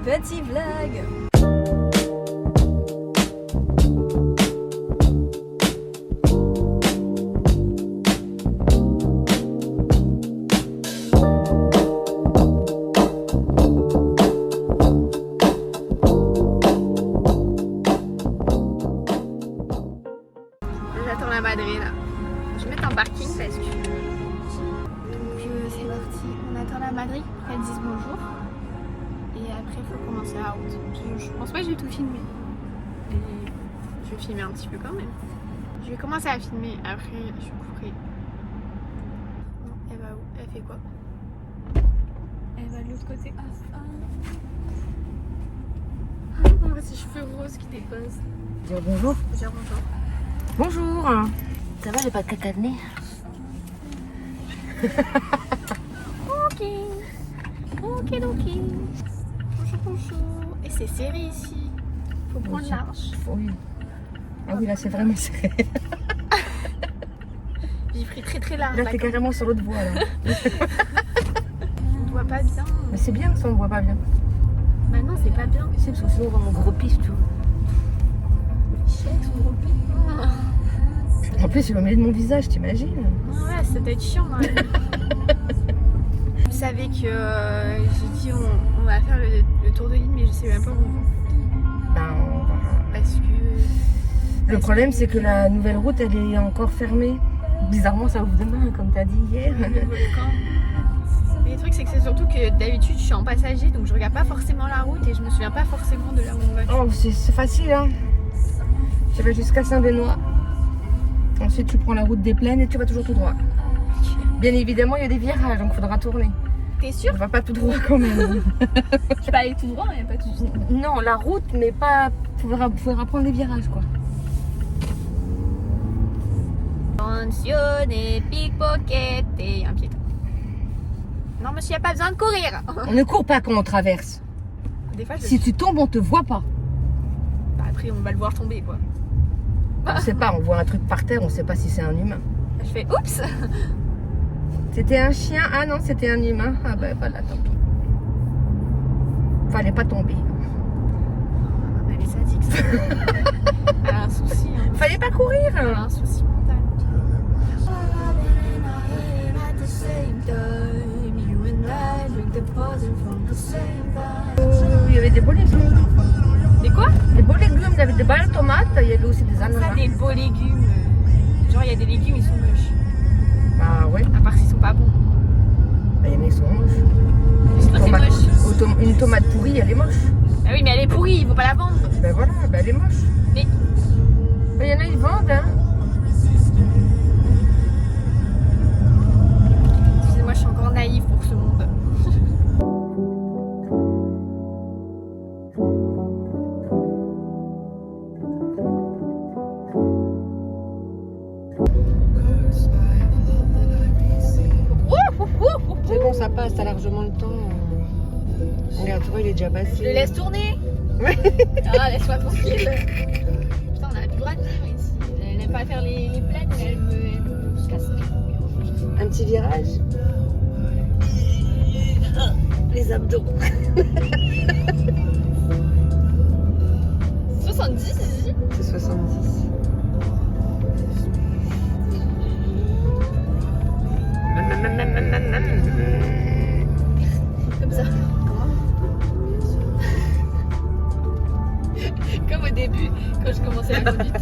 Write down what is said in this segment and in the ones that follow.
petit vlog. J'attends la Madrid là. Je vais mettre en parking parce que... Donc c'est parti, on attend la Madrid pour qu'elle dise bonjour. Et après il faut commencer la route. Je pense pas que je vais tout filmer. Et je vais filmer un petit peu quand même. Je vais commencer à filmer, après je couperai. Non, elle va où? Elle fait quoi? Elle va de l'autre côté. On voit ses cheveux roses qui dépassent. Dire bonjour. Dire bonjour. Bonjour. Ça va, j'ai pas de caca de nez? Ok. Ok. Bonjour, bonjour. Et c'est serré ici. Faut prendre large. Oui. Ah oui, là c'est vraiment serré. J'ai pris très large. Là t'es carrément sur l'autre voie là. On ne voit pas bien. Mais c'est bien ça, on voit pas bien. Bah non, c'est pas bien. C'est parce que sinon on voit mon gros pif, tu vois. Chier avec son gros pied. En plus, il au milieu de mon visage, t'imagines? Ouais, ça doit être chiant. Hein. Vous savez que j'ai dit on va faire le tour de l'île, mais je sais même pas où on va. Ben, on va... Parce que... Le problème, c'est que la nouvelle route, elle est encore fermée. Bizarrement, ça ouvre demain, comme t'as dit hier. Le volcan. Mais le truc, c'est que c'est surtout que d'habitude, je suis en passager, donc je regarde pas forcément la route et je me souviens pas forcément de là où on va. Oh, c'est facile, hein. Tu vas jusqu'à Saint-Benoît. Ensuite, tu prends la route des Plaines et tu vas toujours tout droit. Bien évidemment, il y a des virages, donc il faudra tourner. T'es sûr? On va pas tout droit quand même. Je peux aller tout droit, il n'y a pas de soucis. Non, la route, mais pas... Faudra prendre des virages, quoi. Pensionné, pickpocket et un piéton. Non, monsieur, il n'y a pas besoin de courir. On ne court pas quand on traverse. Des fois, Si tu tombes, on te voit pas. Bah, après, on va le voir tomber, quoi. On sait pas, on voit un truc par terre, on sait pas si c'est un humain. Je fais oups. C'était un chien? Ah non, c'était un humain. Ah ben voilà, tant pis. Fallait pas tomber. Elle est sadique, ça. Elle a un souci. Hein. Fallait pas courir. Elle a un souci mental. Il y avait des beaux légumes. Des quoi? Des beaux légumes, il y avait des belles tomates, il y avait aussi des ananas. Ça, des beaux légumes. Genre, il y a des légumes, ils sont moches. Bah ouais, À part s'ils sont pas bons. bah, il y en a qui sont moches. C'est moche. Une tomate pourrie, elle est moche. Ah oui, mais elle est pourrie, il faut pas la vendre. Ben voilà, ben elle est moche. Mais Mais il y en a, ils vendent, hein. excusez-moi, je suis encore naïve pour ce monde. C'est bon, ça passe, t'as largement le temps. Regarde, tu vois, il est déjà passé. Je le laisse tourner. Ouais. Ah, laisse-moi tranquille. Putain, on a plus le droit de vivre ici. Elle n'aime pas faire les plaines, mais elle me casse les couilles. Un petit virage. Les abdos. 70 ici. C'est 70. Comme ça. Comme au début, quand je commençais la conduite.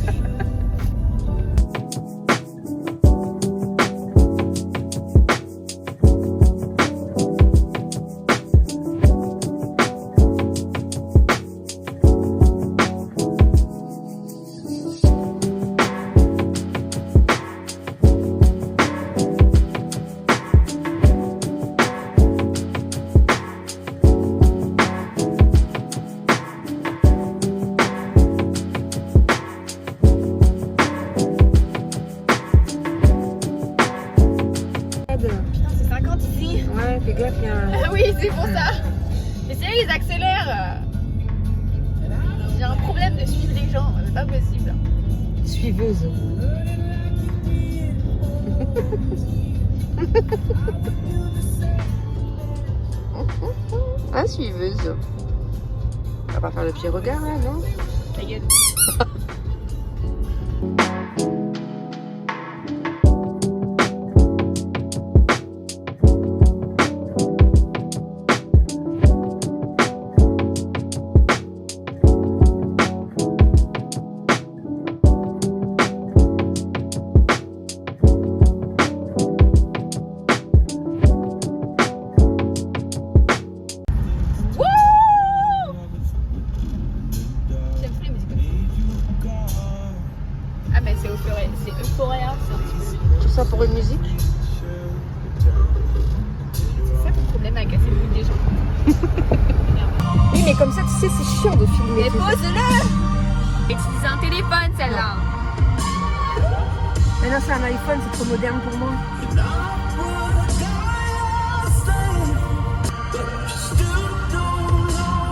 Oui, c'est pour ça. Essayez les accélères. J'ai un problème de suivre les gens, c'est pas possible. Suiveuse. Ah, suiveuse. va pas faire le petit regard là, non? Ta gueule. Ah mais c'est euphoria, ça un petit peu. Tout ça pour une musique? C'est ça le problème avec casser le mood des gens. Oui, mais comme ça, tu sais, c'est chiant de filmer. Mais tout ça. pose-le! Utilise un téléphone celle-là. Mais non, c'est un iPhone, c'est trop moderne pour moi.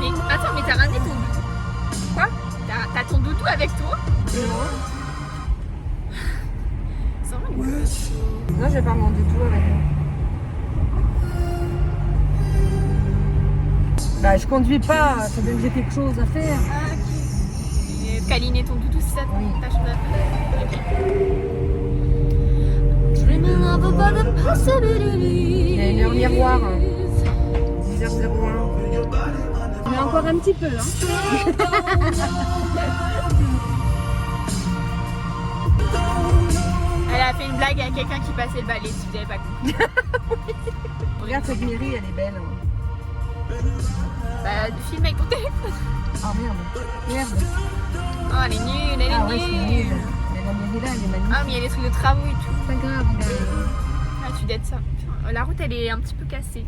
Mais attends, mais t'as ramené ton doudou. Quoi? T'as ton doudou avec toi? C'est vraiment une gosse. Non, j'ai pas mon doudou avec moi. Bah, je conduis pas, ça veut dire que j'ai quelque chose à faire. Ah, ok. Et câliner ton doudou, c'est ça Oui. ta chose à faire? Ok. Dreaming of a better possibility. Il y a une heure miroir. 10h01. Mais encore un petit peu, hein. Elle a fait une blague à quelqu'un qui passait le balai, si vous n'avez pas compris. Regarde cette mairie, elle est belle. Hein. Bah, filme avec ton téléphone. Ah merde. Merde. Oh, elle est nulle, elle est Ah ouais, c'est nulle. nul. Mais la mairie là, elle est magnifique. Ah, mais il y a des trucs de travaux et tout. C'est pas grave, regarde. Ah, tu dettes ça. Putain, la route, elle est un petit peu cassée.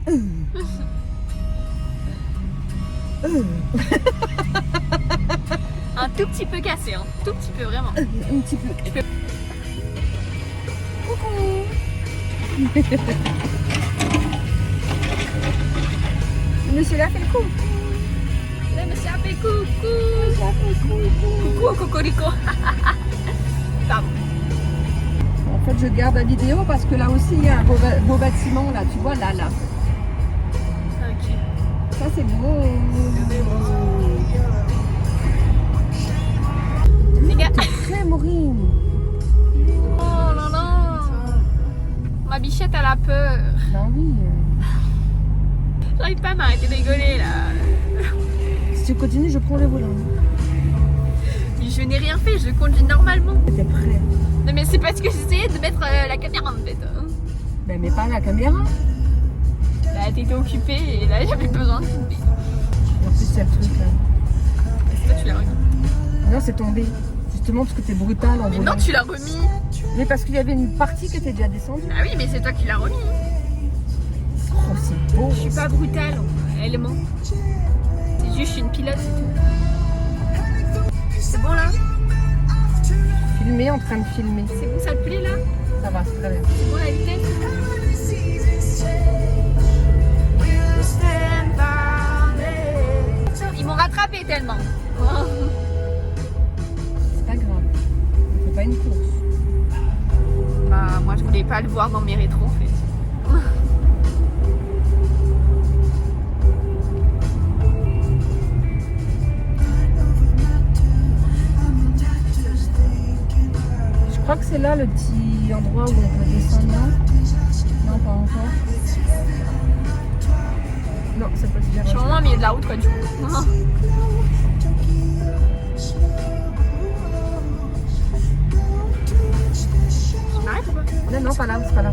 Un tout petit peu cassé, hein. Tout petit peu, vraiment. Un petit peu. Monsieur là fait le coup. Là, monsieur a fait coucou. Coucou au cocorico. Pardon. En fait, je garde la vidéo parce que là aussi, il y a un beau bâtiment là. Tu vois, là. Ok. Ça, c'est beau. Les gars. Très Maureen. Oh là là. Ma bichette, elle a peur. Bah oui. J'arrive pas à m'arrêter de rigoler, là. Si tu continues, je prends le volant. Je n'ai rien fait, je conduis normalement. T'es prêt? Non, mais c'est parce que j'essayais de mettre la caméra, en fait. Ben, mais pas la caméra. Là, t'étais occupée et là, j'avais besoin de filmer. En plus, c'est le truc là. C'est toi, tu l'as remis. Non, c'est tombé. Justement parce que t'es brutal en Mais volant. non, tu l'as remis. Mais parce qu'il y avait une partie qui était déjà descendue. Ah oui, mais c'est toi qui l'as remis. Oh, c'est beau. Je suis pas brutale, elle ment. C'est juste, je suis une pilote, c'est tout. C'est bon là? Filmer en train de filmer. C'est bon, ça te plaît là? Ça va, c'est très bien. C'est bon la vitesse? Ils m'ont rattrapé tellement. C'est pas grave. On fait pas une course. Bah, moi je voulais pas le voir dans mes rétros en fait. Je crois que c'est là le petit endroit où on peut descendre. Non, pas encore. Non, c'est pas super. Je suis vraiment au milieu de la route quoi du coup. Je m'arrête ou pas? Non, pas là, c'est pas là.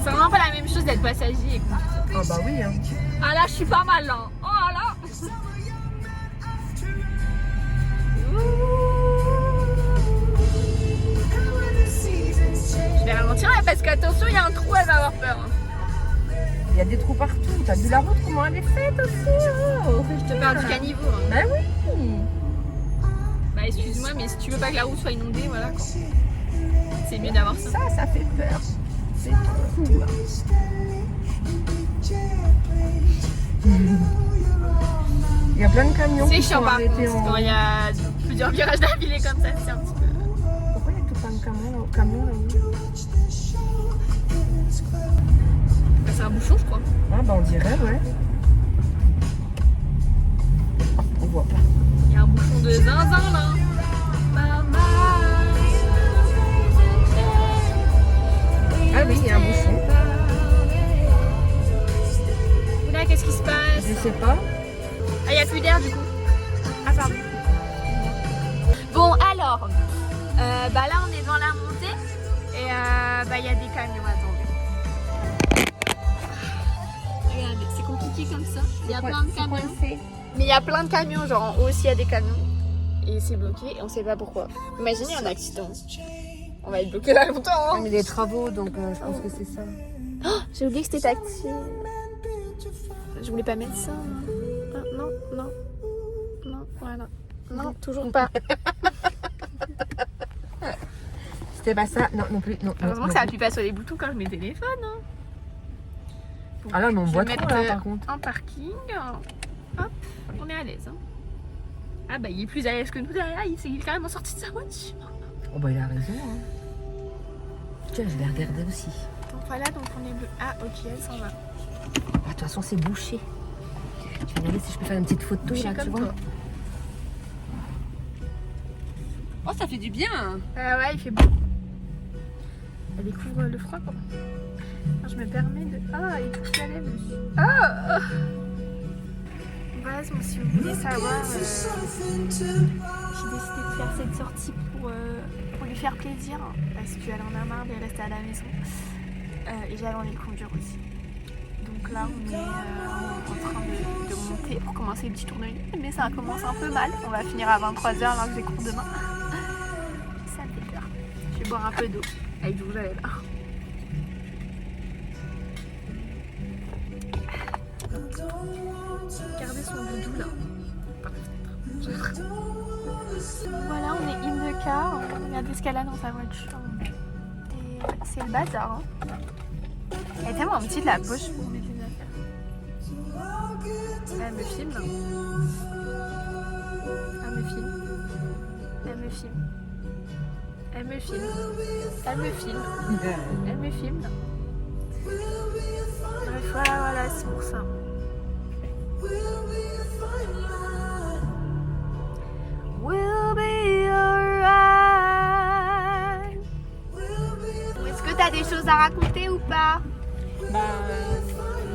C'est vraiment pas la même chose d'être passager et conducteur. Ah bah oui. Hein. Ah là je suis pas mal là. Oh là. Je vais ralentir là parce qu'attention il y a un trou, elle va avoir peur. Il y a des trous partout. T'as vu la route, comment elle est faite aussi? Oh, Je te parle du caniveau. Hein. Bah oui. Bah excuse-moi mais si tu veux pas que la route soit inondée, voilà quoi. C'est mieux d'avoir ça. Ça fait peur. C'est trop cool. Il y a plein de camions C'est qui chiant sont par contre, arrêtés en... quand il y a plusieurs virages d'affilée comme ça, c'est un petit peu... Pourquoi il y a tout plein de camions là-haut? Ça un bouchon, je crois. Ah bah on dirait, ouais. On voit pas. Il y a un bouchon de zinzin là. Maman. Ah oui, il y a un bouchon. Oula, qu'est-ce qui se passe? Je sais pas. Ah, il n'y a plus d'air du coup. Ah, pardon. Bon, alors, bah là on est dans la montée et bah il y a des camions, attendez. Regardez, c'est compliqué comme ça. Il y a plein de camions. Mais il y a plein de camions, genre en haut aussi il y a des camions. Et c'est bloqué et on sait pas pourquoi. Imaginez un accident. On va être bloqué là longtemps. Hein. Mais des travaux, donc je pense que c'est ça. Oh, j'ai oublié que c'était tactile. Je voulais pas mettre ça. Ah, non, non. Non, voilà. Non, toujours pas. C'était pas ça, non, non plus. Non, Heureusement non, que ça non. appuie pas sur les boutons quand je mets le téléphone. Hein. Bon, Ah là, mais on je voit vais trop mettre là par contre. un parking. Hop, on est à l'aise. Hein. Ah bah il est plus à l'aise que nous derrière, il est carrément sorti de sa voiture. Oh bah il a raison. Hein. Tiens, je vais regarder aussi. Donc voilà, donc on est bleu. Ah ok, elle s'en va. Ah, de toute façon, c'est bouché. Je vais regarder si je peux faire une petite photo Bouché là, tu comme vois. toi. Oh, ça fait du bien. Ah ouais, il fait beau. Elle découvre le froid quoi. Alors, je me permets de... Ah, il touche la lèvre dessus. Ah voilà, donc, si vous voulez savoir, j'ai décidé de faire cette sortie pour lui faire plaisir parce qu'elle en a marre de rester à la maison et j'avais envie de conduire aussi. Donc là, on est en train de monter pour commencer le petit tour de nuit, mais ça commence un peu mal. On va finir à 23h alors que j'ai cours demain. Ça me fait peur. Je vais boire un peu d'eau avec du rouge à lèvres. Regardez son doudou là. Par la fenêtre. Voilà, on est in the car. Il y a d'escalade dans sa voiture. Et c'est le bazar. Hein. Elle est tellement petite la poche pour mettre les affaires. Elle me filme. Elle me filme. Elle me filme. Elle me filme. Elle me filme. Elle me filme. Bref, voilà, c'est pour ça. We'll be alright. Est-ce que t'as des choses à raconter ou pas? Bah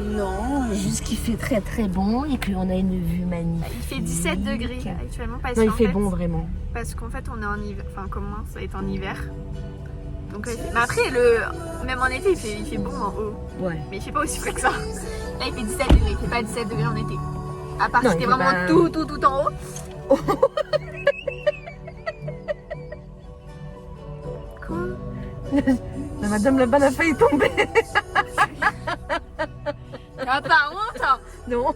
non, juste qu'il fait très très bon et qu'on a une vue magnifique. Il fait 17 degrés actuellement parce Non, il qu'en fait fait, bon vraiment. parce qu'en fait on est en hiver, enfin commence à être en hiver. Donc mais après même en été il fait bon en haut. Ouais. Mais il fait pas aussi frais que ça. Là il fait 17 degrés, il fait pas 17 degrés en été. À part Non, si il t'es fait vraiment pas- tout en haut. Quoi? La madame là-bas a failli tomber. T'as pas honte hein? Non.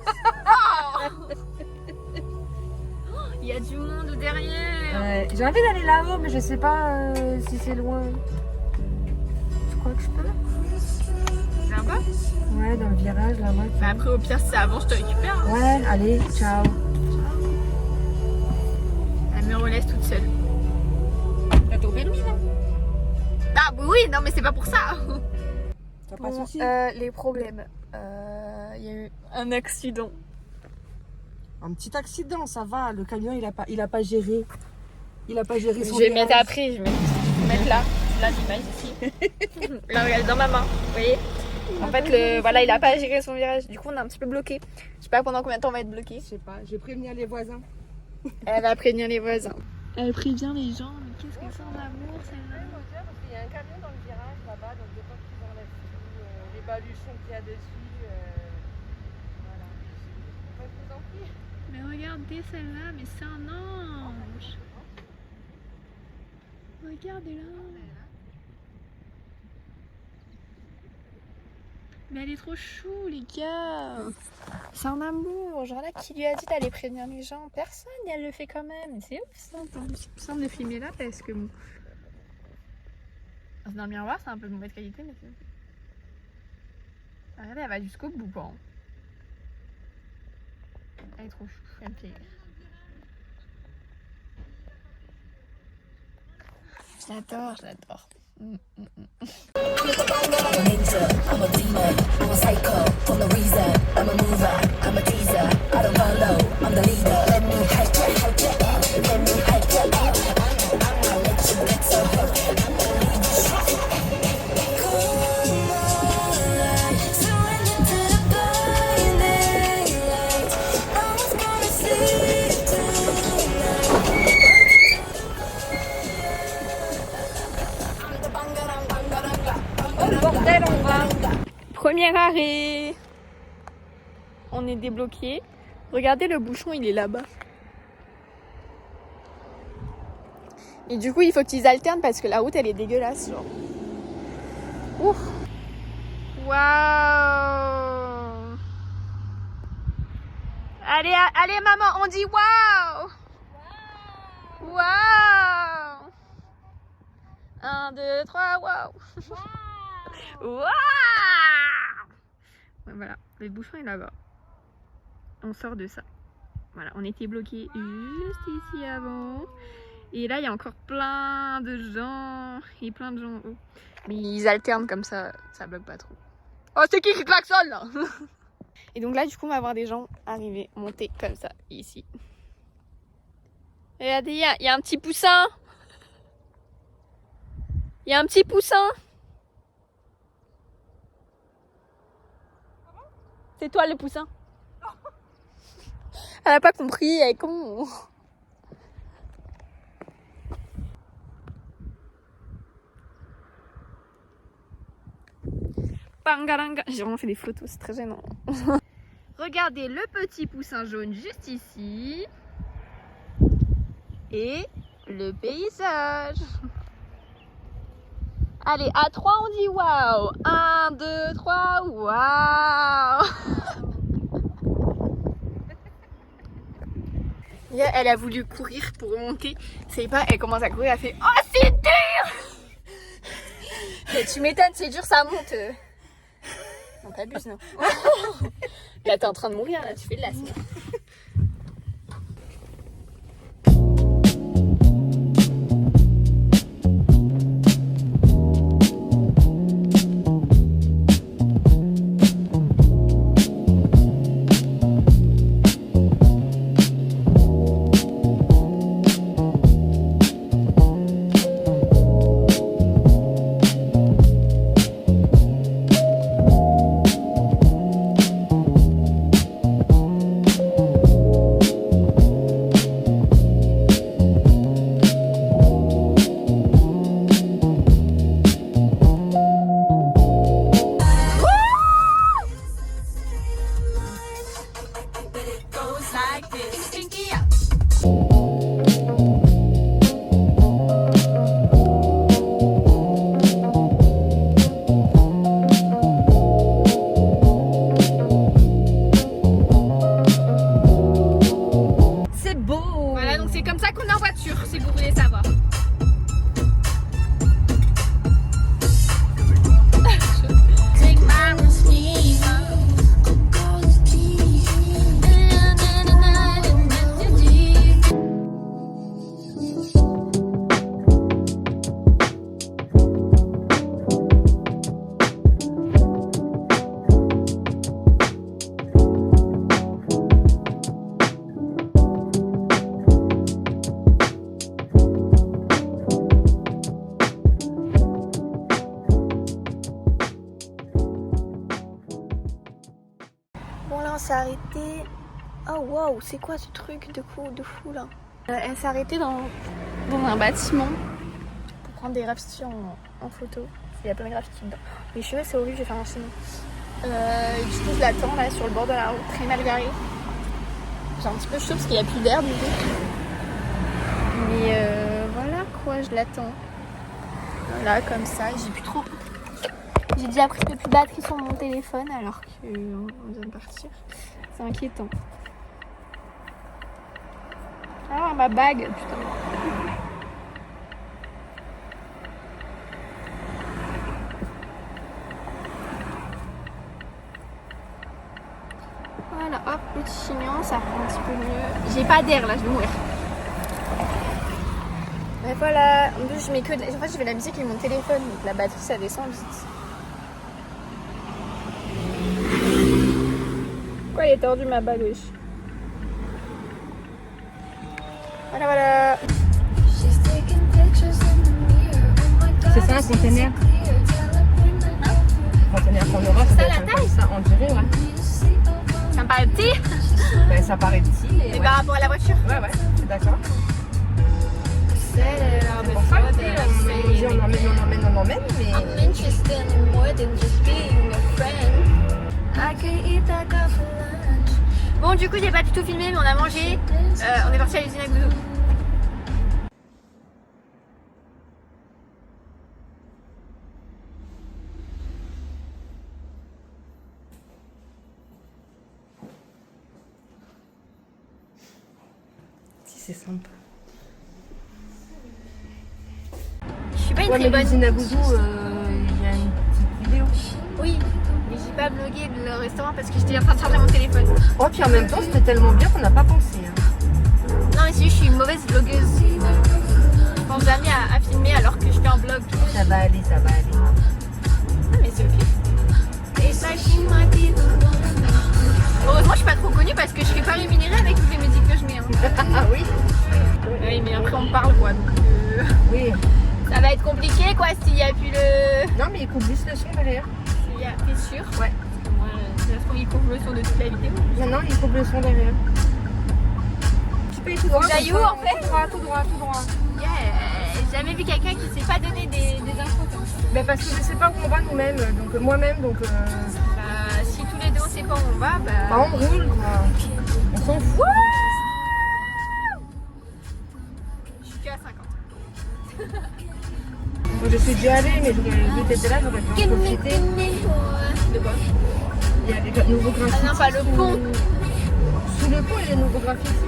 Il y a du monde derrière. Ouais, j'ai envie d'aller là-haut, mais je sais pas si c'est loin. Tu crois que je peux? Là-bas? Ouais, dans le virage là-bas. Bah après au pire si ça avance je te récupère. Hein. Ouais, allez, ciao. Elle me relaisse toute seule. T'as ton permis là? Ah oui, non mais c'est pas pour ça. T'as pas de soucis? Les problèmes. Il y a eu un accident. Un petit accident, ça va. Le camion, il a pas géré. Il a pas géré son Je vais mettre virage. après, je vais mettre là l'image ici. Là regarde dans ma main, vous voyez. En fait voilà il a pas géré son virage, du coup on est un petit peu bloqué. Je sais pas pendant combien de temps on va être bloqué. Je sais pas, je vais prévenir les voisins. Elle va prévenir les voisins. Elle prévient les gens, mais qu'est-ce que c'est en amour celle-là. Il y a un camion dans le virage là-bas, donc je pense qu'ils enlèvent tout, les baluchons qu'il y a dessus. Voilà. Je vous en prie. Mais regardez celle-là, mais c'est un ange. Regardez-la. Mais elle est trop chou les gars. C'est un amour. Genre là qui lui a dit d'aller prévenir les gens? Personne et elle le fait quand même. C'est ouf ça. C'est simple de filmer là parce que bon. Dans le miroir c'est un peu de mauvaise qualité mais c'est... Regardez elle va jusqu'au bout quoi. Elle est trop chou. Elle me fait rire. Je l'adore, je l'adore. I'm a demon, I'm a psycho. Premier arrêt. On est débloqué. Regardez, le bouchon, il est là-bas. Et du coup, il faut qu'ils alternent parce que la route, elle est dégueulasse, genre. Ouf. Waouh. Allez, allez, maman, on dit waouh. Waouh. 1, 2, 3, waouh. Waouh. Ouais, voilà, le bouchon est là-bas. On sort de ça. Voilà, on était bloqués juste ici avant. Et là, il y a encore plein de gens. Et plein de gens. Oh. Mais ils alternent comme ça bloque pas trop. Oh, c'est qui klaxonne là? Et donc là, du coup, on va voir des gens arriver, monter comme ça, ici. Regardez, il y a un petit poussin. Il y a un petit poussin. C'est toi le poussin. Elle a pas compris, elle est con. Bangaranga. J'ai vraiment fait des photos, c'est très gênant. Regardez le petit poussin jaune juste ici. Et le paysage. Allez, à 3 on dit waouh. 1, 2, 3, waouh. Elle a voulu courir pour remonter. C'est pas, elle commence à courir, elle fait oh c'est dur. Tu m'étonnes, c'est dur, ça monte. Non, t'abuses, non. Là, t'es en train de mourir, là, tu fais de l'asthme. On s'est arrêté. Oh waouh, c'est quoi ce truc de fou là? Elle s'est arrêtée dans un bâtiment pour prendre des graffitis en photo. Il y a plein de graffitis dedans. Les cheveux, c'est horrible, je vais faire un chignon. Du coup, je l'attends là sur le bord de la route, très mal garé. J'ai un petit peu chaud parce qu'il n'y a plus d'air du coup. Mais voilà quoi, je l'attends. Voilà, comme ça, j'ai plus trop. J'ai déjà pris plus de batterie sur mon téléphone alors qu'on vient de partir. C'est inquiétant. Ah, ma bague, putain. Voilà, hop, petit chignon, ça prend un petit peu mieux. J'ai pas d'air là, je vais mourir. Et voilà, en plus je mets que de... En fait, je mets la musique et mon téléphone, donc la batterie ça descend vite. Pourquoi elle est tordue ma bague, wesh? Voilà, voilà. C'est ça un conteneur? Un conteneur qu'on aura, Ça, la taille? Ça, on dirait, ouais. Ça me paraît petit? Ben, ça paraît petit. Et par rapport à la voiture? Ouais, je suis d'accord. C'est pour ça que on dit on emmène, mais... I'm interested in more than just being a friend. I can eat that girl for lunch. Bon, du coup, j'ai pas du tout filmé, mais on a mangé. On est parti à l'usine à Goudou. Si, c'est sympa. Je suis pas une Ouais, très mais bonne. l'usine à Goudou, il y a une petite vidéo. Oui, mais j'ai pas blogué le restaurant parce que j'étais en train de charger mon téléphone. Oh, puis en même temps, c'était tellement bien qu'on n'a pas pensé. Hein. Non, mais c'est juste, je suis une mauvaise vlogueuse. Je pense jamais à filmer alors que je fais un vlog. Ça va aller, ça va aller. Ah, mais c'est ok. Heureusement, je suis pas trop connue parce que je serais pas rémunérée avec toutes les musiques que je mets. Hein. Ah oui. Oui, mais après on parle quoi. Donc, Oui. ça va être compliqué quoi s'il y a plus le. Non, mais il coupe juste le son derrière. T'es sûr? Ouais. Moi, ça se trouve, il coupe le son de toute la vidéo. Non, non, il coupe le son derrière. Tu peux aller tout droit. J'aille comme où, ça, en fait? Tout droit, tout droit, tout droit. Yeah, j'ai jamais vu quelqu'un qui sait pas donner des infos comme ça. Mais parce que je sais pas où on va nous-mêmes, donc moi-même, donc. Bah, si tous les deux on sait pas où on va, bah. Bah, on roule quoi. On s'en fout. Je suis que à 50. Moi, je suis déjà allée, mais vu que t'étais là, j'aurais pu en profiter. De quoi? Il y a les nouveaux graphiques. Ah non, pas le pont. Sous le pont, il y a les nouveaux graphiques.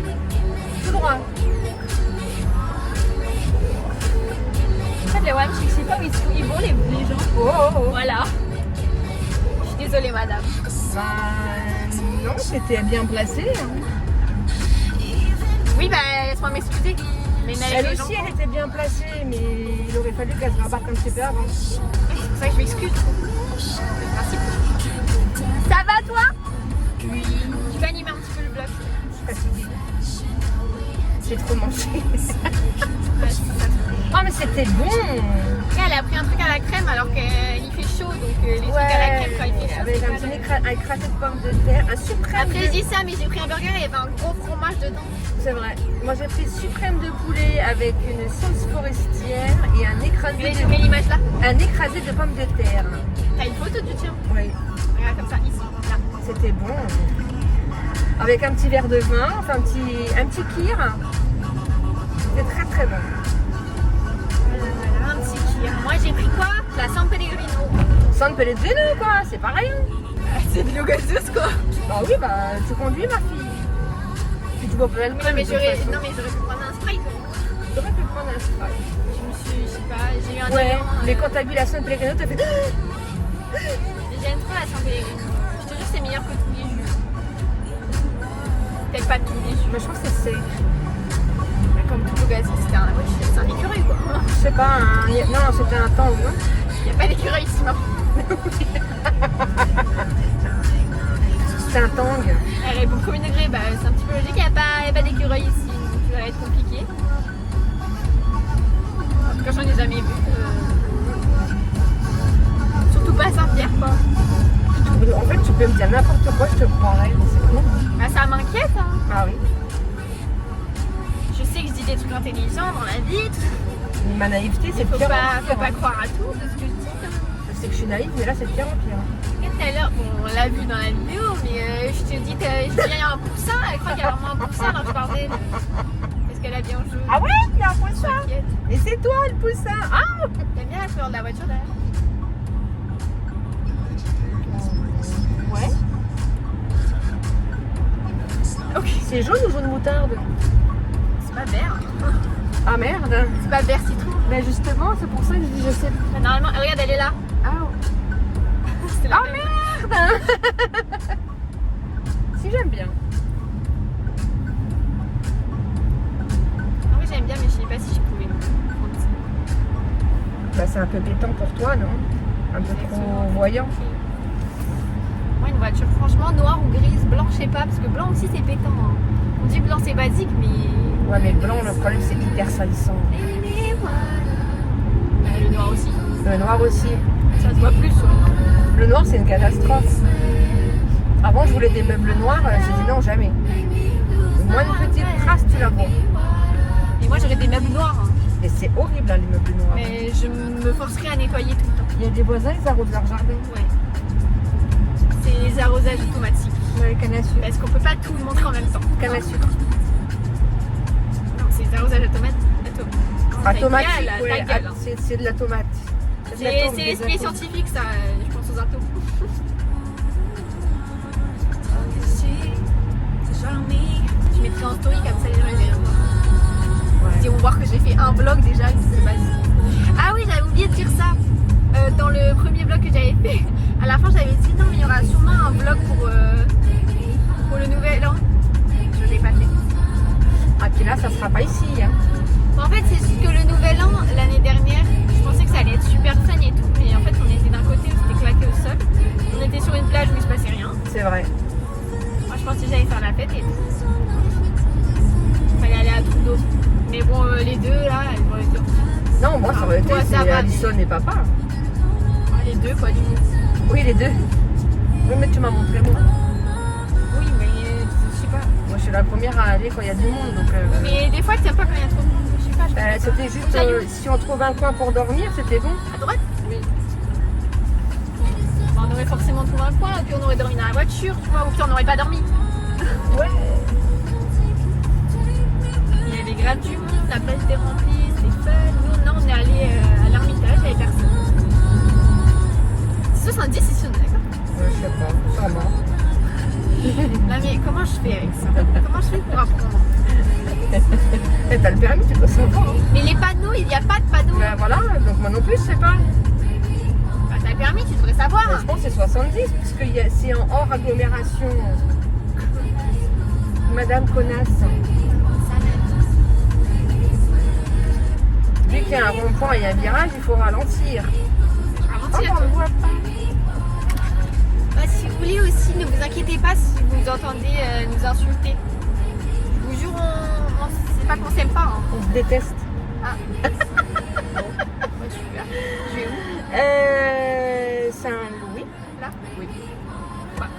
Tout droit. En fait, les WAM, je sais pas où ils vont les gens. Oh, oh, oh. Voilà. Je suis désolée, madame. Bah, non, c'était bien placé. Hein. Oui, bah, laisse-moi m'excuser. Mais avec Elle les gens. aussi, elle était bien placée, mais il aurait fallu qu'elle se rabatte un petit peu avant. C'est pour ça que je m'excuse. Le principe. Ça va, toi? Oui. Tu peux animer un petit peu le vlog? Fatiguée. J'ai trop mangé. Ouais, c'est ça. Oh, mais c'était bon. Elle a pris un truc à la crème alors qu'il fait chaud, donc les trucs à la crème quand il fait chaud. Avec c'est un pas petit mal. écrasé de pommes de terre, un suprême. Après, je de... dis ça, mais j'ai pris un burger et il y avait un gros fromage dedans. C'est vrai. Moi, j'ai pris suprême de poulet avec une sauce forestière et un écrasé Tu mets l'image là. de pommes de terre. T'as une photo du tien? Oui, Regarde comme ça, ici, là. c'était bon. Avec un petit verre de vin, enfin un petit kir. C'était très très bon. Voilà, un petit kir. Moi, j'ai pris quoi? La San Pellegrino. San Pellegrino quoi, c'est pas rien. C'est de l'eau gazeuse quoi. Bah oui, bah tu conduis ma fille. Puis tu bois pas l'alcool. Mais de toute j'aurais façon. pu prendre un Sprite. T'aurais pu prendre un Sprite. Je sais pas, j'ai eu un Ouais, élan, mais quand t'as vu la San Pellegrino, t'as fait... J'aime trop la San Pellegrino. Je te jure, c'est meilleur que tous les jus. Peut-être pas tous les jus. Mais je trouve que c'est sec. Comme tout le gazeux, c'est un écureuil quoi. Je sais pas, non, c'était un temps, non? Il n'y a pas d'écureuil ici, non. C'était un tang. Elle répond premier degré, bah, c'est un petit peu logique, il n'y a pas d'écureuil ici, donc ça va être compliqué. En tout cas, j'en ai jamais vu. Surtout pas à Saint-Pierre quoi. En fait, tu peux me dire n'importe quoi, je te croirais. C'est cool. Bah, ça m'inquiète, hein. Ah oui. Je sais que je dis des trucs intelligents dans la vie, Mais ma naïveté, c'est il de faut pire en pas pire. croire à tout de ce que je dis. Je sais que je suis naïve, mais là, c'est de pire en pire. Et tout à l'heure, bon, on l'a vu dans la vidéo, mais je te dis, il y a un poussin, elle croit qu'il y a vraiment un poussin, alors je parlais. Parce qu'elle a bien joué. Ah ouais, il y a un poussin. T'inquiète. Et c'est toi, le poussin. Ah. T'aimes bien la couleur de la voiture d'ailleurs? Ouais. Ok. C'est jaune ou jaune moutarde? C'est pas vert. Ah merde. C'est pas vert citron. Ben justement, c'est pour ça que je dis je sais. Enfin, normalement, regarde, elle est là. Ah, C'est la ah même. merde. Si j'aime bien. Ah oui, j'aime bien, mais je sais pas si je pouvais prendre ça. Bah c'est un peu béton pour toi, non? Un peu trop voyant. Moi, une voiture, franchement, noire ou grise, blanc, je sais pas, parce que blanc aussi c'est pétant. Hein. On dit blanc c'est basique, mais. Ouais, mais le blanc, le problème c'est hyper salissant. Le noir aussi. Le noir aussi. Ça se voit plus sur le noir. Le noir, c'est une catastrophe. Avant, je voulais des meubles noirs, j'ai dit non, jamais. Au moins une petite trace, tu la vois. Et moi, j'aurais des meubles noirs. Hein. Et c'est horrible là, les meubles noirs. Mais je me forcerai à nettoyer tout le temps. Il y a des voisins, ils arrosent leur jardin. Ouais. C'est les arrosages automatiques. Ouais, canne à sucre. Parce qu'on peut pas tout montrer en même temps. Canne à sucre. Non, c'est les arrosages automatique. Automatique, Ta ouais. gueule, hein. C'est de la tomate. de la tomate, C'est des l'esprit atomes. scientifique, ça, je pense aux atomes. Je mettrai en story comme ça les gens ils verront. Ouais. Ils vont voir que j'ai fait un vlog déjà, c'est basique. Ah oui, j'avais oublié de dire ça. Dans le premier vlog que j'avais fait, à la fin j'avais dit non mais il y aura sûrement un vlog pour le nouvel an. Je l'ai pas fait. Ah, puis là, ça sera pas ici. Hein. En fait, c'est juste que le nouvel an, l'année dernière, je pensais que ça allait être super fun et tout, mais en fait, on était d'un côté où c'était claqué au sol. On était sur une plage où il se passait rien. C'est vrai. Moi, je pensais que j'allais faire la fête et tout. Il fallait aller à Trudeau. Mais bon, les deux là, elles vont être. Non, moi, ça aurait été Toi, ça c'est va, Alison et papa. Ah, les deux, quoi, du coup. Oui, les deux. Oui, mais tu m'as montré moi. Oui, mais je sais pas. Moi, je suis la première à aller quand il y a du monde. Donc, Mais des fois, tu n'aimes pas quand il y a trop de monde. Je sais pas, je pense c'était pas. juste, si on trouve un coin pour dormir, c'était bon. À droite. Oui. Bon, on aurait forcément trouvé un coin, puis on aurait dormi dans la voiture, tu vois, ou puis on n'aurait pas dormi. Ouais. Il y avait grave du monde, la plage était remplie, c'était fun. Nous, non, on est allé à l'Ermitage, il n'y avait personne. C'est 70 ici, on est d'accord? Ouais, je sais pas, sûrement. Là, mais comment je fais avec ça? Comment je fais pour apprendre? Et t'as le permis, tu peux savoir. Hein. Mais les panneaux, il n'y a pas de panneaux. Ben voilà, donc moi non plus, je sais pas. Bah, t'as le permis, tu devrais savoir. Ben, je pense que c'est 70, puisque c'est en hors agglomération. Madame Connasse. Vu qu'il y a un rond-point et un virage, il faut ralentir. Ralentir, on toi. le voit pas. Bah, si vous voulez aussi, ne vous inquiétez pas si vous entendez nous insulter. Je vous jure, c'est pas qu'on s'aime pas. Hein. On se déteste. Ah. Bon, bah, super. Je vais où? Saint-Louis. Là? Oui. Ouais.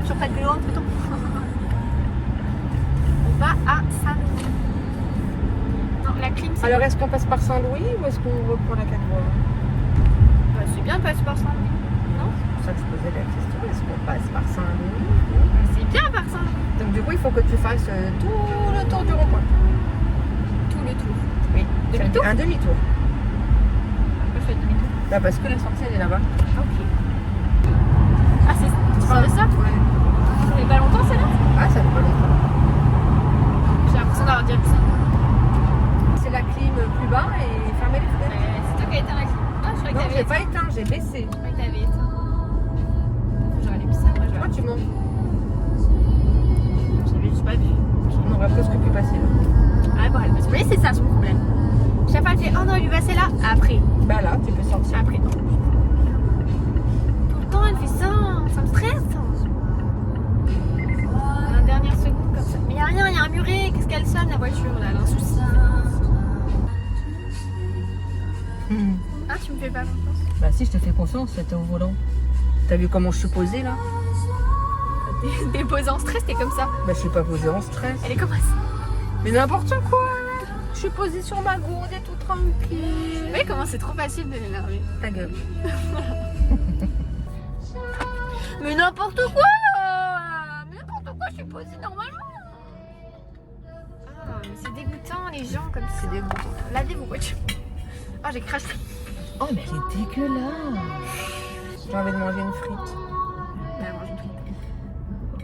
Toujours pas de vélo entre temps. On va à Saint-Louis. Non, la clim, c'est. Alors, est-ce qu'on passe par Saint-Louis ou est-ce qu'on reprend la 4 voies? Bah, c'est bien de passer par Saint-Louis. Non? C'est pour ça que je posais la question. Est-ce qu'on passe par Saint-Louis? C'est bien par Saint-Louis. Donc, du coup, il faut que tu fasses tout le tour du rond-point. Tout le tour. Oui. Demi-tour? Un demi-tour. Pourquoi je fais demi-tour? Bah, parce que la sortie, elle est là-bas. Ok. Ah, tu parles de ça? Ouais. Ça fait pas longtemps, celle-là? Ah, ça fait pas longtemps. J'ai l'impression d'avoir déjà vu ça. C'est la clim plus bas et fermer les fenêtres. C'est toi qui as éteint la clim. Ah, je croyais que Non, t'avais j'ai éteint. pas éteint, j'ai baissé. Je croyais que t'avais éteint. J'aurais vu ça, moi, Toi, tu mens. J'avais juste pas vu. On aurait presque pu passer là. Ah, bon, vous voyez, c'est ça son problème. Chaque fois, elle fait, oh non, lui passer là. Après. Bah là, tu peux sortir. Après, non. Tout le temps, elle fait ça. Ça me stresse. La dernière seconde, comme ça. Mais y a rien, y a un muret. Qu'est-ce qu'elle sonne, la voiture, là? Elle a un souci. Ah, tu me fais pas confiance? Bah si, je te fais confiance, c'était au volant. T'as vu comment je suis posée là? T'es posée en stress, t'es comme ça. Bah je suis pas posée en stress. Elle est comme ça. Mais n'importe quoi. Je suis posée sur ma gourde et tout tranquille. Vous voyez comment c'est trop facile de l'énerver. Ta gueule. Mais n'importe quoi. Mais n'importe quoi, je suis posée normalement. Ah, mais c'est dégoûtant les gens comme ça. C'est dégoûtant. Lavez vos voitures. Ah, j'ai craché. Oh mais elle est dégueulasse. J'ai envie de manger une frite.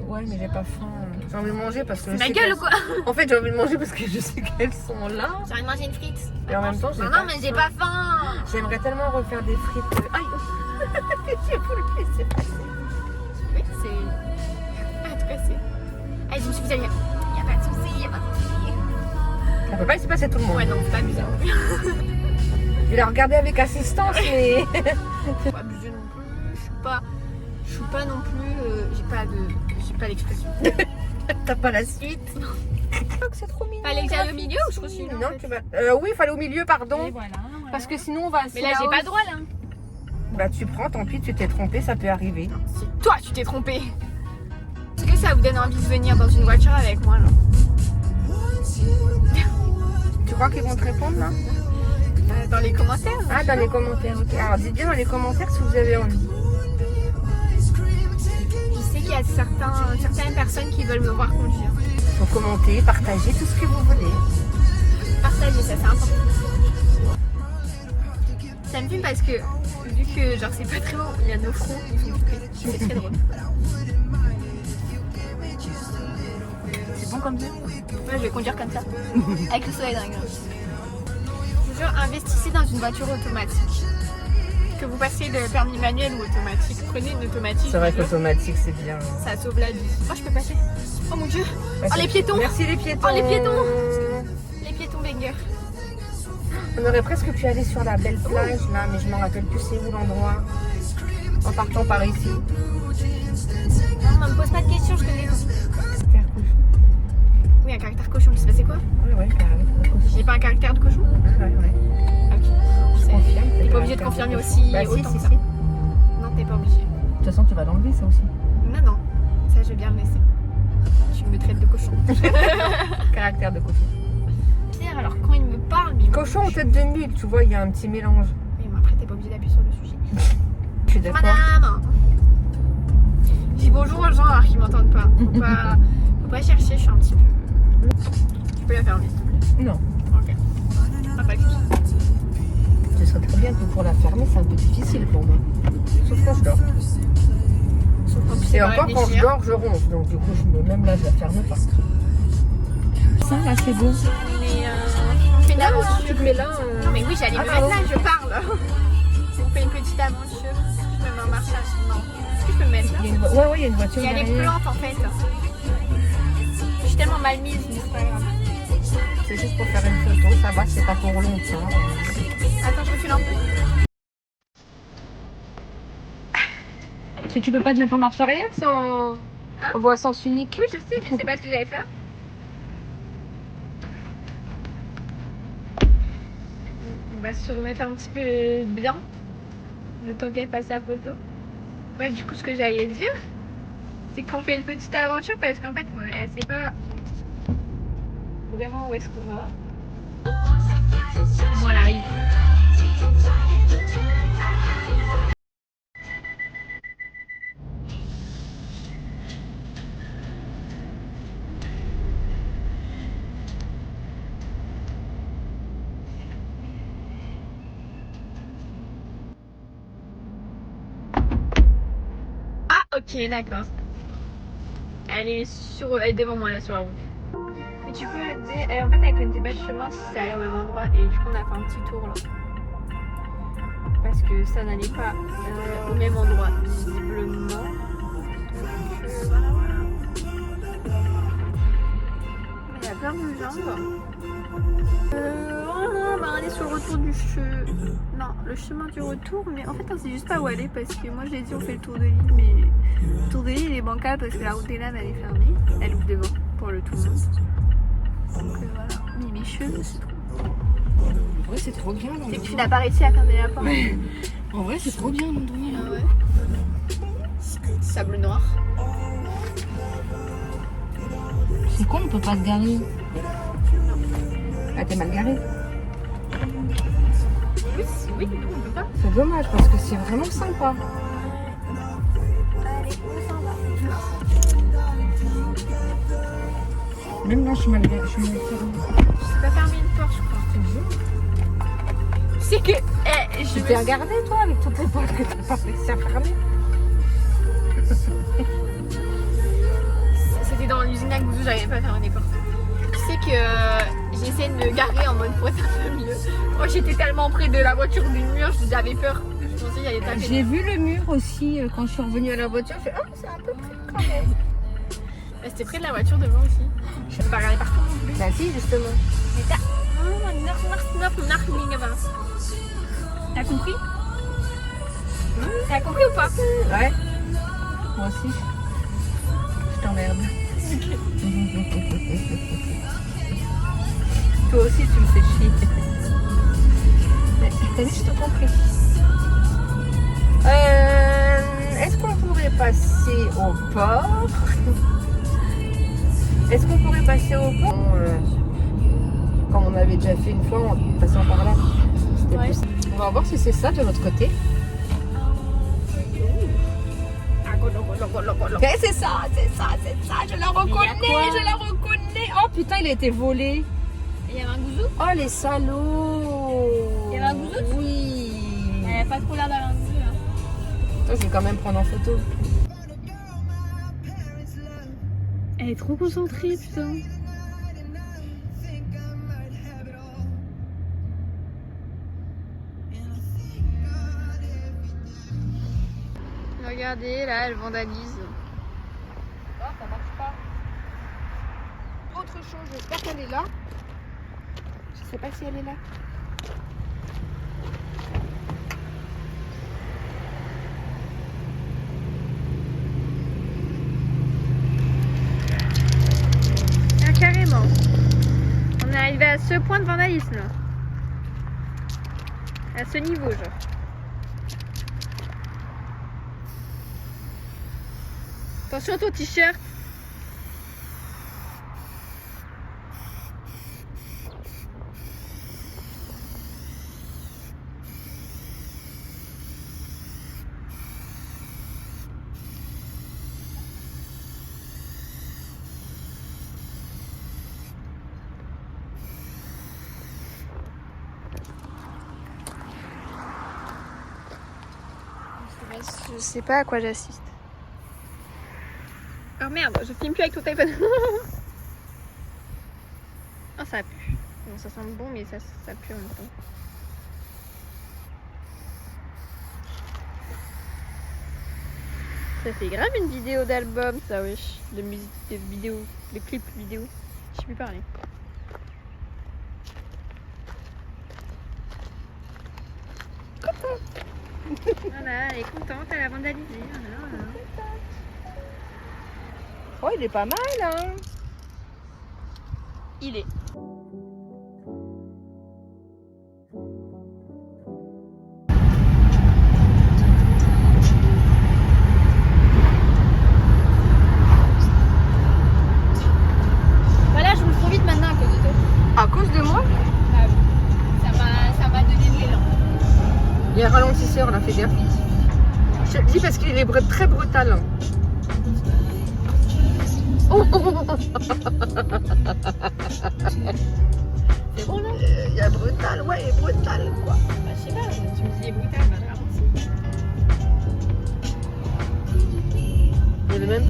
Ouais mais j'ai pas faim. J'ai envie de manger parce que je Ma sais gueule qu'elles- ou quoi? En fait j'ai envie de manger parce que je sais qu'elles sont là. J'ai envie de manger une frite. Et en même temps j'ai Non, pas non, mais j'ai pas faim. J'aimerais tellement refaire des frites. Aïe. J'ai voulu le laisser passer. Oui, c'est. Ah, tout cassé. Allez, je me suis dit, y a pas de soucis, y a pas de soucis. On peut pas laisser passer tout le monde. Ouais, non, c'est pas bizarre. Je vais la regarder avec assistance mais... Faut pas abuser non plus. Je suis pas non plus. J'ai pas l'expression. T'as pas la suite. Oh, que c'est trop mignon. Fallait que j'aille au milieu ou je continue? Non, tu vas... oui, il fallait au milieu, pardon. Et voilà. Parce que sinon on va... Mais là, j'ai pas le droit là. Bah tu prends, tant pis, tu t'es trompé, ça peut arriver. C'est toi, tu t'es trompé. Parce que que ça vous donne envie de venir dans une voiture avec moi, genre? Tu crois qu'ils vont te répondre là? Dans les commentaires. Ah, dans les commentaires, ok. Alors dites bien dans les commentaires si vous avez envie. Je sais qu'il y a certaines personnes qui veulent me voir conduire. Faut commenter, partager tout ce que vous voulez. Partager, ça c'est important. Ça me fume parce que, vu que genre c'est pas très long, il y a nos fronts, ils sont coupés. C'est très drôle. C'est bon comme ça? Moi je vais conduire comme ça, avec le soleil dans la gueule. Je vous jure, investissez dans une voiture automatique. Que vous passiez le permis manuel ou automatique, prenez une automatique. C'est vrai je vous jure, qu'automatique c'est bien. ça sauve la vie. Oh, je peux passer. Oh mon dieu. Ouais, Oh les piétons. Merci les piétons. Oh les piétons. Les piétons banger. On aurait presque pu aller sur la belle plage là, mais je me rappelle plus c'est où l'endroit. En partant par ici. Non, me pose pas de questions, je connais. Caractère cochon. Oui, un caractère cochon, tu sais pas c'est quoi? Ouais, caractère cochon. J'ai pas un caractère de cochon? Ouais. Ok. Je confirme. T'es pas obligé de confirmer aussi Bah, autant si, que si, ça. si. Non, t'es pas obligé. De toute façon, tu vas l'enlever ça aussi. Non, ça je vais bien le laisser. Tu me traites de cochon. Caractère de cochon. Pierre, alors quand il me parle, mais Cochon en tête de mule, tu vois, il y a un petit mélange. mais bon, après t'es pas obligé d'appuyer sur le sujet. Je suis d'accord. Madame. Je dis bonjour aux gens alors qu'ils m'entendent pas. Faut pas chercher, je suis un petit peu. Tu peux la fermer s'il te plaît? Non. Ok. Ah, pas de soucis. Ce serait très bien que pour la fermer, c'est un peu difficile pour moi. Sauf quand je dors. Sauf quand tu sais Et pas encore quand je réfléchir. dors, je ronge. Donc du coup, même là, je la ferme pas. Ça, là, c'est beau. Mais on fait une aventure. Tu te mets là. Non mais oui, j'allais me pardon. mettre là, je parle. On fait une petite aventure. Je me mets en marchage. Non. Est-ce que je peux me mettre là? Il y a une ouais, il y a une voiture. Il y a les derrière. plantes en fait. Je suis tellement mal mise, mais c'est pas grave. C'est juste pour faire une photo, ça va, c'est pas pour longtemps. Attends, je recule un peu. Si tu peux pas te mettre en marche arrière sans en voie sens unique. Oui, je sais, mais c'est pas ce que j'allais faire. On va se remettre un petit peu bien. Le temps qu'elle fasse sa photo. Ouais, du coup, ce que j'allais dire, c'est qu'on fait une petite aventure parce qu'en fait, elle sait pas vraiment où est-ce qu'on va. Bon, elle arrive. Ah, ok, d'accord. Elle est devant moi là sur la route. Mais tu peux dire, en fait, elle connaissait pas le chemin si c'est allé au même endroit et du coup, on a fait un petit tour là. Parce que ça n'allait pas au même endroit, visiblement. Donc, voilà. Mais il y a plein de gens. On est sur le retour du le chemin du retour, mais en fait on sait juste pas où aller parce que moi j'ai dit on fait le tour de l'île, mais le tour de l'île il est bancal parce que la route des lames elle est fermée, elle ouvre devant pour le tout le monde. Donc voilà, mais mes cheveux c'est trop. En vrai, c'est trop bien l'endroit. C'est que tu n'as pas réussi à fermer la porte. En vrai, c'est trop bien l'endroit. Ah ouais. Sable noir. C'est con, on peut pas se garer. Ah, t'es mal garé. Oui, non, on peut pas. C'est dommage parce que c'est vraiment sympa. Allez, on s'en va. Même là, je suis mal garé. Je sais pas fermer une porte, je crois. C'est que je Tu t'es regardé toi avec toutes les portes que t'as pas réussi à fermer. C'était dans l'usine à Gouzou, j'arrivais pas à fermer les portes. Tu sais que j'ai essayé de me garer en mode pour être un peu mieux. Moi j'étais tellement près de la voiture du mur, j'avais peur. Je pensais qu'il allait taper. J'ai vu le mur aussi quand je suis revenue à la voiture. Je fais c'est un peu près quand même. Mais c'était près de la voiture devant aussi. Je peux pas regarder partout non plus. Bah si, justement. Mais t'as compris? T'as compris ou pas? Ouais. Moi aussi. Je t'emmerde. Toi aussi, tu me fais chier. T'as vu, je te compris. Est-ce qu'on pourrait passer au port? Est-ce qu'on pourrait passer au pont comme on avait déjà fait une fois, en passant par là. C'était Ouais. plus... On va voir si c'est ça de l'autre côté. Eh, c'est ça, je la reconnais. Oh putain, il a été volé. Il y avait un gouzou. Oh les salauds. Il y avait un gouzou. Oui. Elle avait pas trop l'air d'avoir un gouzou. Hein. Attends, je vais quand même prendre en photo. Elle est trop concentrée, putain. Regardez, là, elle vandalise. Ah, ça marche pas. Autre chose, j'espère qu'elle est là. Je sais pas si elle est là. Ah, carrément. On est arrivé à ce point de vandalisme. À ce niveau, genre. Attention à ton t-shirt. Je sais pas à quoi j'assiste. Oh merde, je filme plus avec ton téléphone. Oh, ça pue. Bon, ça sent bon, mais ça pue en même temps. Ça fait grave une vidéo d'album, ça, wesh. De musique, de vidéo, de clip vidéo. Je sais plus parler. Voilà, elle est contente, elle a vandalisé. Voilà. Oh, il est pas mal, hein. Il est. Voilà, je roule trop vite maintenant à cause de toi. À cause de moi? Ah oui. Ça m'a donné de l'élan. Il y a un ralentisseur, là, fais gaffe. Je te le dis parce qu'il est très brutal. Oh, oh, oh, oh. C'est bon là? Il y a brutal, ouais, brutal, quoi. Bah, je sais pas, tu me dis brutal, bah, ralentis. Il y a le même.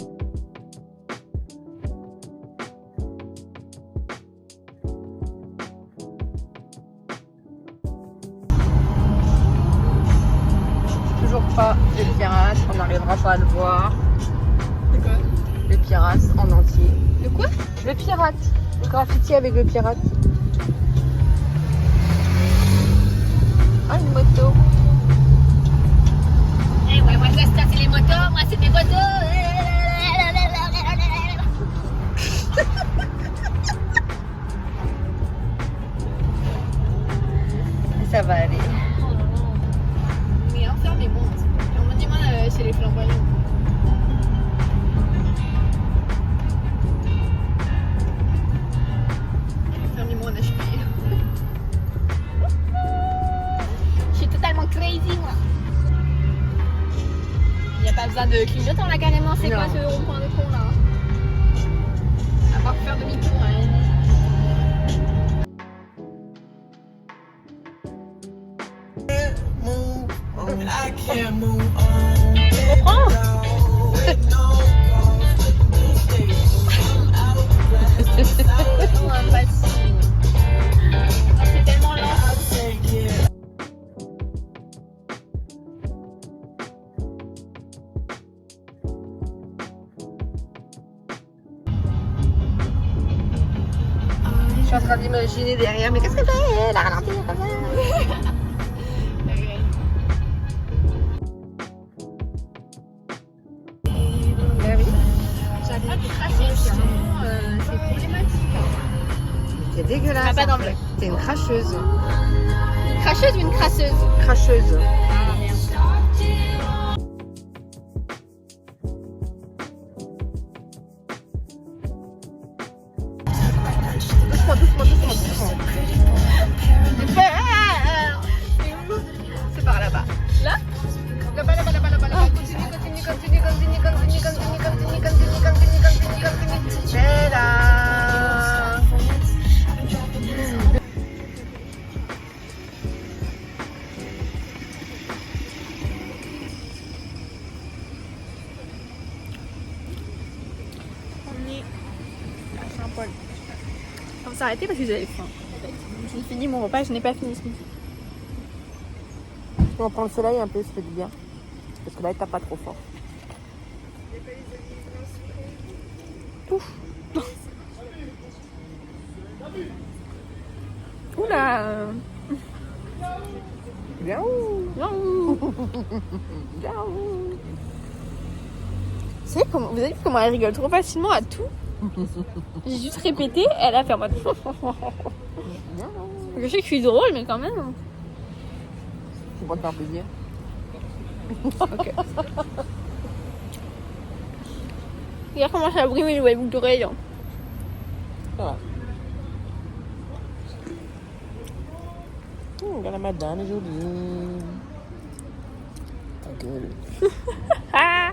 Toujours pas les pirates, on n'arrivera pas à le voir. C'est quoi? Les pirates en entier. Le quoi? Le pirate, le graffiti avec le pirate. Ah, une moto. Eh ouais, moi ça c'est les motos, moi c'est des motos. Ça va aller. Mais enfermez-moi, on m'a dit moi chez les flamboyants. Enfermez-moi en HP. Je suis totalement crazy moi. Il n'y a pas besoin de clignotant là carrément, c'est quoi Non. ce rond-point de con là? À part faire demi-tour. Hein. I can't move on. Tu comprends? Oh, imbécile. Oh, c'est tellement lent. I'll take it. Je suis en train d'imaginer derrière, mais qu'est-ce qu'elle fait? Elle a ralenti comme ça. Ben oui, J'arrête pas de cracher, c'est vraiment c'est problématique. c'est dégueulasse. Ah, pas en d'anglais. fait. T'es une cracheuse. Une cracheuse ou une crasseuse? Cracheuse. Ah merde. s'est arrêté parce que j'avais faim. J'ai fini mon repas, je n'ai pas fini ce midi. On prend le soleil un peu, ça fait du bien. Parce que là, il tape pas trop fort. Ouf. Oula. Miaou. Miaou. Miaou. Vous avez vu comment elle rigole trop facilement à tout? J'ai juste répété, elle a fait en mode. Je sais que je suis drôle, mais quand même. C'est pour te faire plaisir. Ok. Regarde comment ça a brimé les boucles d'oreilles. Ça va. Regarde la madame, est jolie. Ta gueule. Ah.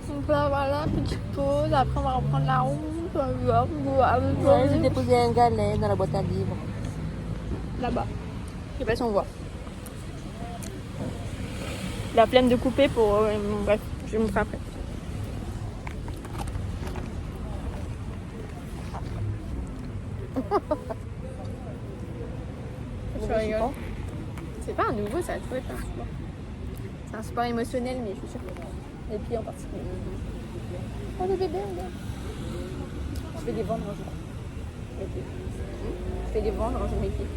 Donc là, voilà, petite pause. Après, on va reprendre la route. Ouais, j'ai déposé un galet dans la boîte à livres. Là-bas. Je sais pas si on voit. La flemme de couper pour. Bref, je vais vous montrer après. Je rigole. C'est pas un nouveau, ça a toujours été un sport. C'est un sport émotionnel, mais je suis sûre. Les pieds en particulier. Oh le bébé, regarde. Je vais les vendre un jour. Mes pieds. Je vais les vendre un jour mes pieds.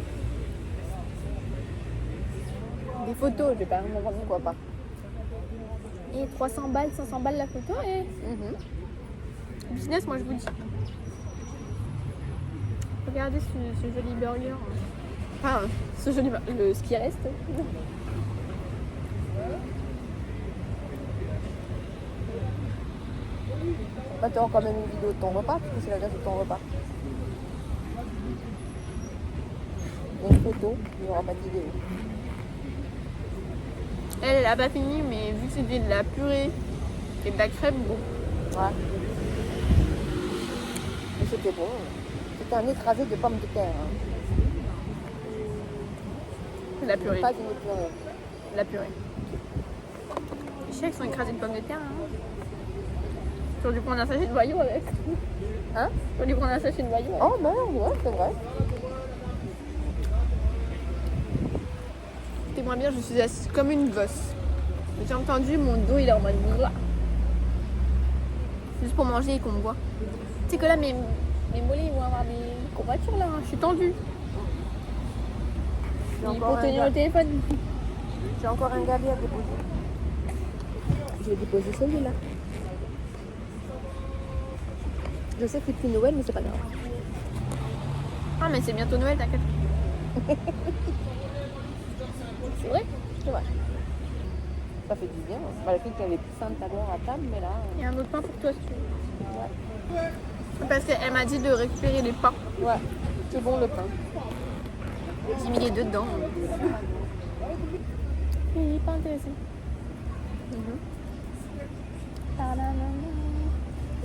Des photos, je vais pas m'en vendre, quoi pas. Et 300 balles, 500 balles la photo et. Business, moi je vous dis. Regardez ce joli burger. Enfin, ce joli ce qui reste. Bah, tu auras quand même une vidéo de ton repas, parce que c'est la graisse de ton repas. Une photo, il n'y aura pas de vidéo. Elle a pas fini, mais vu que c'était de la purée et de la crème, bon. Ouais. Mais c'était bon. C'était un écrasé de pommes de terre. Hein. De la purée. Pas une purée. De la purée. Les chèques sont écrasés de pommes de terre. Hein. J'aurais dû prendre un sachet de voyou avec. Hein? J'aurais dû prendre un sachet de voyou avec. Oh merde, ouais, c'est vrai. C'était moins bien, je suis assise comme une gosse. J'ai entendu, mon dos il est en mode là. Juste pour manger et qu'on me voit. Tu sais que là, mes mollets ils vont avoir des courbatures là. Hein. Je suis tendue. Il faut tenir le téléphone. J'ai encore un galet à déposer. Je vais déposer celui-là. Je sais que c'est plus Noël, mais c'est pas grave. Ah, mais c'est bientôt Noël, t'inquiète. C'est vrai? C'est vrai. Ça fait du bien. Bah, la fille qui avait plus faim tout à l'heure à table, mais là. Il y a un autre pain pour toi si tu veux. Ouais. Parce qu'elle m'a dit de récupérer les pains. Ouais. C'est bon le pain. J'ai mis les deux dedans. Il est pas intéressant.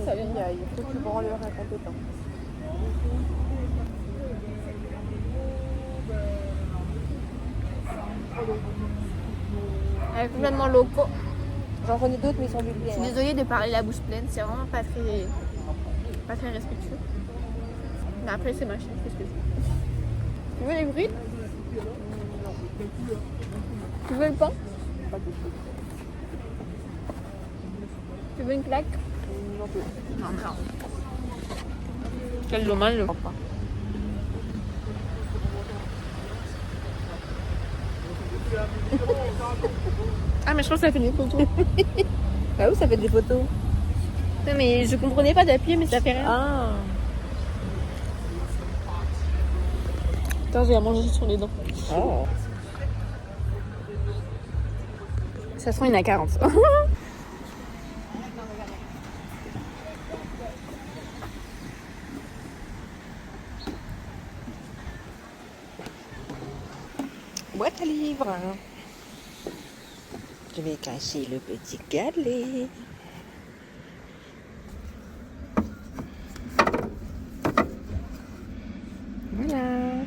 Ça vient. Il faut que tu branleurs incompétent. Elle est complètement loco. J'en connais d'autres, mais ils sont vulgaires. Je suis désolée de parler la bouche pleine, c'est vraiment pas très respectueux. Mais après, c'est ma chaîne, qu'est-ce que je veux. Tu veux les frites? Non. Tu veux le pain? Pas du tout. Tu veux une claque? Non plus. Non. Quel dommage. Je crois pas. Ah, mais je pense que ça fait des photos. Ah oui, ça fait des photos. Non, mais je comprenais pas d'appuyer, mais ça fait rien. Ah. Attends, j'ai à manger sur les dents. Oh. Ça sent, il y en a 40. Boîte à livres. Je vais cacher le petit galet. Voilà.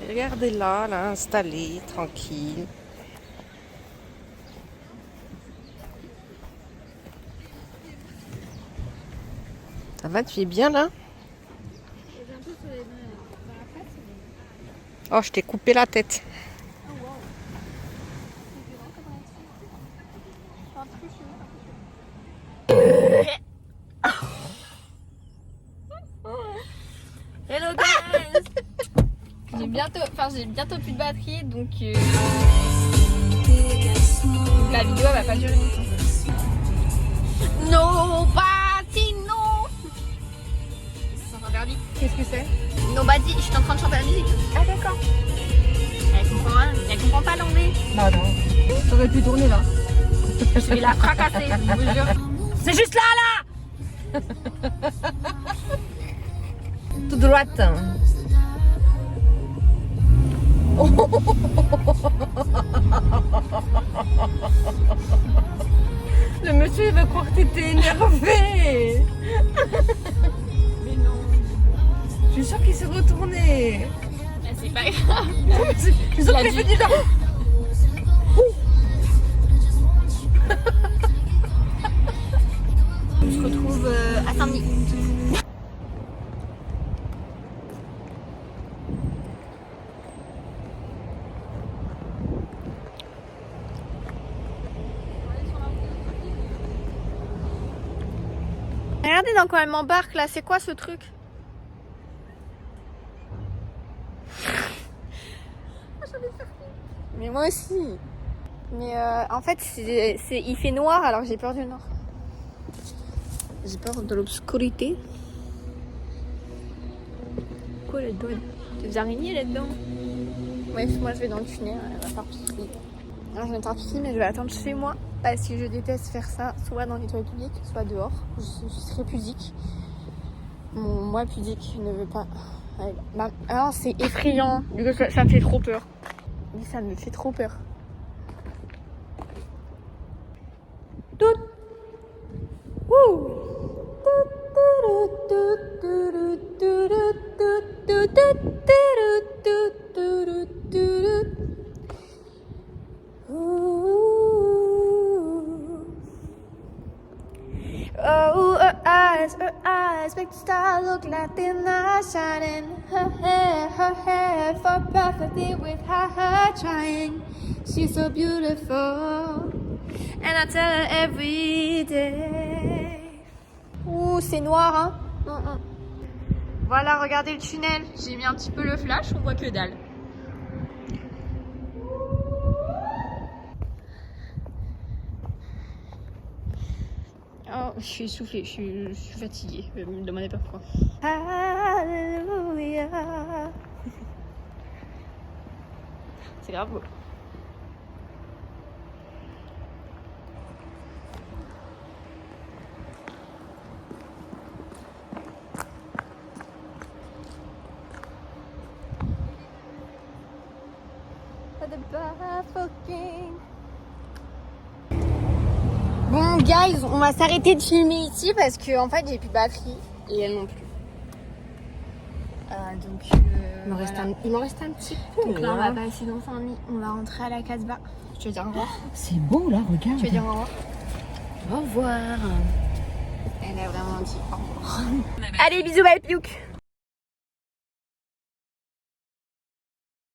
Regardez là, installé, tranquille. Ça va, tu es bien là? Oh, je t'ai coupé la tête. Hello guys. J'ai bientôt plus de batterie, donc la vidéo elle va pas durer longtemps. Nobody, no. C'est interdit. Qu'est-ce que c'est? Nobody, je suis en train de chanter la musique. Ah d'accord. Elle comprend pas l'anglais. Bah non. T'aurais pu tourner là. Je vais la fracasser, je vous jure. C'est juste là, là. Tout droite. Le monsieur il va croire que t'étais énervé. Mais non. Je suis sûre qu'il s'est retourné. C'est pas grave. Je suis sûre qu'il a fait du genre. On se retrouve à Saint-Denis. Regardez dans quoi elle m'embarque là, c'est quoi ce truc? Mais moi aussi. Mais en fait, il fait noir alors j'ai peur du noir. J'ai peur de l'obscurité. Quoi là-dedans? Des araignées là-dedans? Bref, moi je vais dans le tunnel, elle va faire pipi. Alors je vais faire pipi, mais je vais attendre chez moi parce que je déteste faire ça, soit dans les toilettes publiques, soit dehors. Je serai pudique. Moi pudique ne veut pas. Alors c'est effrayant, ça me fait trop peur. Mais ça me fait trop peur. Tout. Wouh. Oh, her eyes make the stars look like they're not shining. Her hair, for perfectly with her trying. She's so beautiful, and I tell her every day. Ouh, c'est noir, hein. Voilà, regardez le tunnel. J'ai mis un petit peu le flash, on voit que dalle. Oh, je suis essoufflée, je suis fatiguée. Ne me demandez pas pourquoi. Alléluia. C'est grave beau. Bon guys, on va s'arrêter de filmer ici parce que en fait j'ai plus de batterie et elle non plus. Il m'en reste un petit peu. Donc là on va passer dans Saint-Denis, on va rentrer à la Casbah. Je te dire au revoir. C'est beau là, regarde. Tu veux dire au revoir? Au revoir. Elle a vraiment dit au revoir. Allez bisous, bye Piouk.